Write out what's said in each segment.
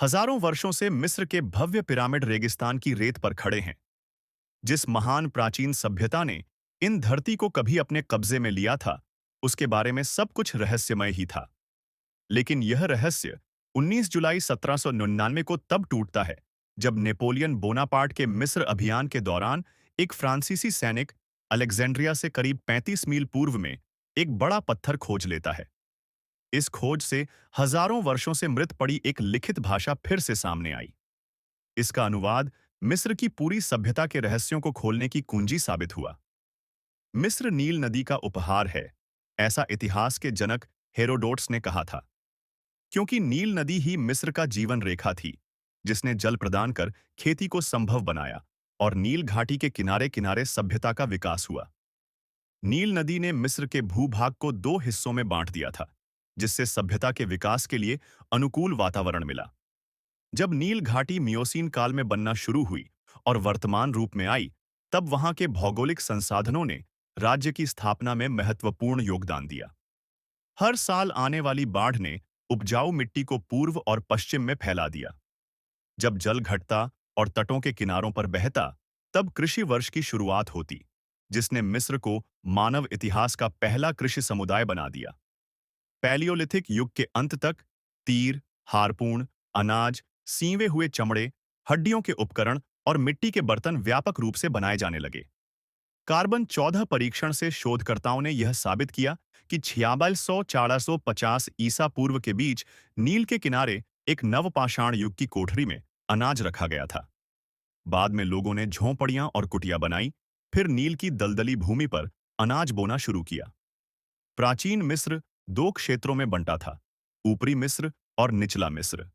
हजारों वर्षों से मिस्र के भव्य पिरामिड रेगिस्तान की रेत पर खड़े हैं। जिस महान प्राचीन सभ्यता ने इन धरती को कभी अपने कब्जे में लिया था, उसके बारे में सब कुछ रहस्यमय ही था। लेकिन यह रहस्य 19 जुलाई 1799 को तब टूटता है, जब नेपोलियन बोनापार्ट के मिस्र अभियान के दौरान एक फ्रांसीसी सैनिक अलेक्जेंड्रिया से करीब 35 मील पूर्व में एक बड़ा पत्थर खोज लेता है। इस खोज से हजारों वर्षों से मृत पड़ी एक लिखित भाषा फिर से सामने आई। इसका अनुवाद मिस्र की पूरी सभ्यता के रहस्यों को खोलने की कुंजी साबित हुआ। मिस्र नील नदी का उपहार है, ऐसा इतिहास के जनक हेरोडोट्स ने कहा था, क्योंकि नील नदी ही मिस्र का जीवन रेखा थी, जिसने जल प्रदान कर खेती को संभव बनाया और नील घाटी के किनारे किनारे सभ्यता का विकास हुआ। नील नदी ने मिस्र के भूभाग को दो हिस्सों में बांट दिया था, जिससे सभ्यता के विकास के लिए अनुकूल वातावरण मिला। जब नील घाटी मियोसीन काल में बनना शुरू हुई और वर्तमान रूप में आई, तब वहां के भौगोलिक संसाधनों ने राज्य की स्थापना में महत्वपूर्ण योगदान दिया। हर साल आने वाली बाढ़ ने उपजाऊ मिट्टी को पूर्व और पश्चिम में फैला दिया। जब जल घटता और तटों के किनारों पर बहता, तब कृषि वर्ष की शुरुआत होती, जिसने मिस्र को मानव इतिहास का पहला कृषि समुदाय बना दिया। पैलियोलिथिक युग के अंत तक तीर, हारपून, अनाज, सींवे हुए चमड़े, हड्डियों के उपकरण और मिट्टी के बर्तन व्यापक रूप से बनाए जाने लगे। कार्बन 14 परीक्षण से शोधकर्ताओं ने यह साबित किया कि 4600-450 ईसा पूर्व के बीच नील के किनारे एक नवपाषाण युग की कोठरी में अनाज रखा गया था। बाद में लोगों ने झोंपड़ियां और कुटिया बनाई, फिर नील की दलदली भूमि पर अनाज बोना शुरू किया। प्राचीन मिस्र दो क्षेत्रों में बंटा था, ऊपरी मिस्र और निचला मिस्र।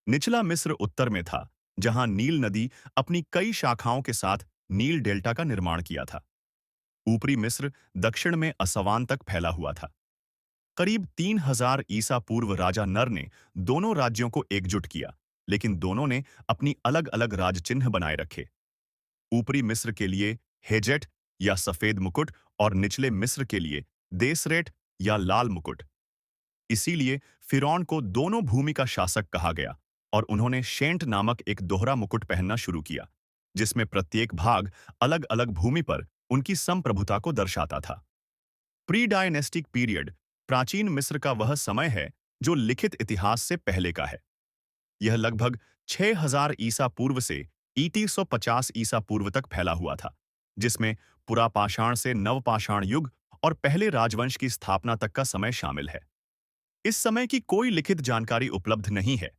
निचला मिस्र उत्तर में था, जहां नील नदी अपनी कई शाखाओं के साथ नील डेल्टा का निर्माण किया था। ऊपरी मिस्र दक्षिण में असवान तक फैला हुआ था। करीब 3000 ईसा पूर्व राजा नर ने दोनों राज्यों को एकजुट किया, लेकिन दोनों ने अपनी अलग-अलग राजचिन्ह बनाए रखे। ऊपरी मिस्र के लिए हेजेट या सफेद मुकुट और निचले मिस्र के लिए देसरेट या लाल मुकुट। इसीलिए फिरौन को दोनों भूमि का शासक कहा गया और उन्होंने शेंट नामक एक दोहरा मुकुट पहनना शुरू किया, जिसमें प्रत्येक भाग अलग-अलग भूमि पर उनकी संप्रभुता को दर्शाता था। प्री डायनेस्टिक पीरियड प्राचीन मिस्र का वह समय है जो लिखित इतिहास से पहले का है। यह लगभग 6000 ईसा पूर्व से ईटी 150 ईसा पूर्व तक फैला हुआ था, जिसमें पुरापाषाण से नवपाषाण युग और पहले राजवंश की स्थापना तक का समय शामिल है। इस समय की कोई लिखित जानकारी उपलब्ध नहीं है,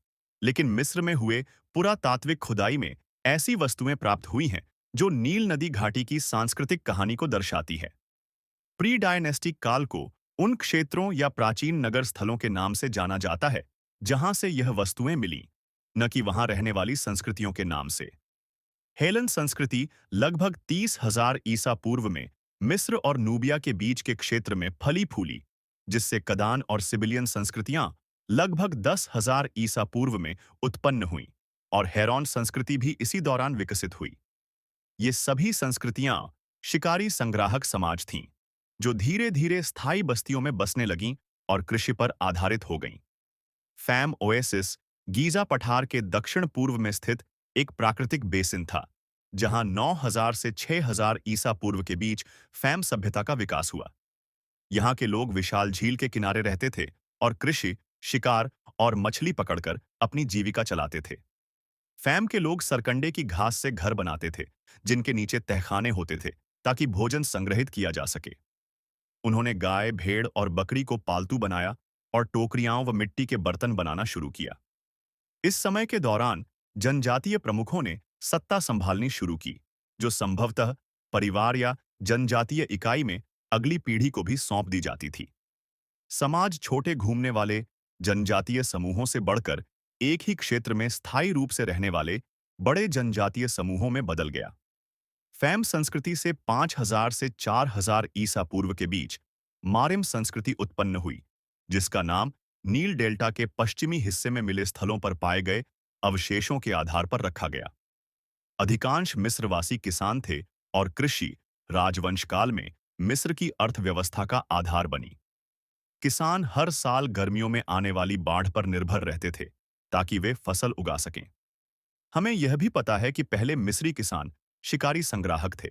लेकिन मिस्र में हुए पुरातात्विक खुदाई में ऐसी वस्तुएं प्राप्त हुई हैं जो नील नदी घाटी की सांस्कृतिक कहानी को दर्शाती है। प्री डायनेस्टिक काल को उन क्षेत्रों या प्राचीन नगर स्थलों के नाम से जाना जाता है जहां से यह वस्तुएं मिलीं, न कि वहां रहने वाली संस्कृतियों के नाम से। हेलन संस्कृति लगभग 30,000 ईसा पूर्व में मिस्र और नूबिया के बीच के क्षेत्र में फली फूली, जिससे कदान और सिबिलियन संस्कृतियां लगभग 10,000 ईसा पूर्व में उत्पन्न हुईं और हेरौन संस्कृति भी इसी दौरान विकसित हुई। ये सभी संस्कृतियां शिकारी संग्राहक समाज थीं, जो धीरे धीरे स्थायी बस्तियों में बसने लगीं और कृषि पर आधारित हो गईं। फैम ओएसिस गीजा पठार के दक्षिण पूर्व में स्थित एक प्राकृतिक बेसिन था, जहां 9000 से 6000 ईसा पूर्व के बीच फैम सभ्यता का विकास हुआ। यहाँ के लोग विशाल झील के किनारे रहते थे और कृषि, शिकार और मछली पकड़कर अपनी जीविका चलाते थे। फैम के लोग सरकंडे की घास से घर बनाते थे, जिनके नीचे तहखाने होते थे ताकि भोजन संग्रहित किया जा सके। उन्होंने गाय, भेड़ और बकरी को पालतू बनाया और टोकरियां व मिट्टी के बर्तन बनाना शुरू किया। इस समय के दौरान जनजातीय प्रमुखों ने सत्ता संभालनी शुरू की, जो संभवतः परिवार या जनजातीय इकाई में अगली पीढ़ी को भी सौंप दी जाती थी। समाज छोटे घूमने वाले जनजातीय समूहों से बढ़कर एक ही क्षेत्र में स्थायी रूप से रहने वाले बड़े जनजातीय समूहों में बदल गया। फैम संस्कृति से 5000 से 4000 ईसा पूर्व के बीच मारिम संस्कृति उत्पन्न हुई, जिसका नाम नील डेल्टा के पश्चिमी हिस्से में मिले स्थलों पर पाए गए अवशेषों के आधार पर रखा गया। अधिकांश मिस्रवासी किसान थे और कृषि राजवंश काल में मिस्र की अर्थव्यवस्था का आधार बनी। किसान हर साल गर्मियों में आने वाली बाढ़ पर निर्भर रहते थे, ताकि वे फसल उगा सकें। हमें यह भी पता है कि पहले मिस्री किसान शिकारी संग्राहक थे।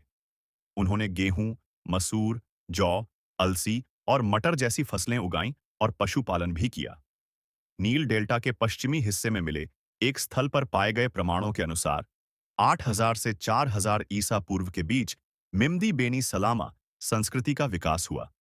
उन्होंने गेहूं, मसूर, जौ, अलसी और मटर जैसी फसलें उगाईं और पशुपालन भी किया। नील डेल्टा के पश्चिमी हिस्से में मिले एक स्थल पर पाए गए प्रमाणों के अनुसार 8000 से 4000 ईसा पूर्व के बीच मिम्दी बेनी सलामा संस्कृति का विकास हुआ।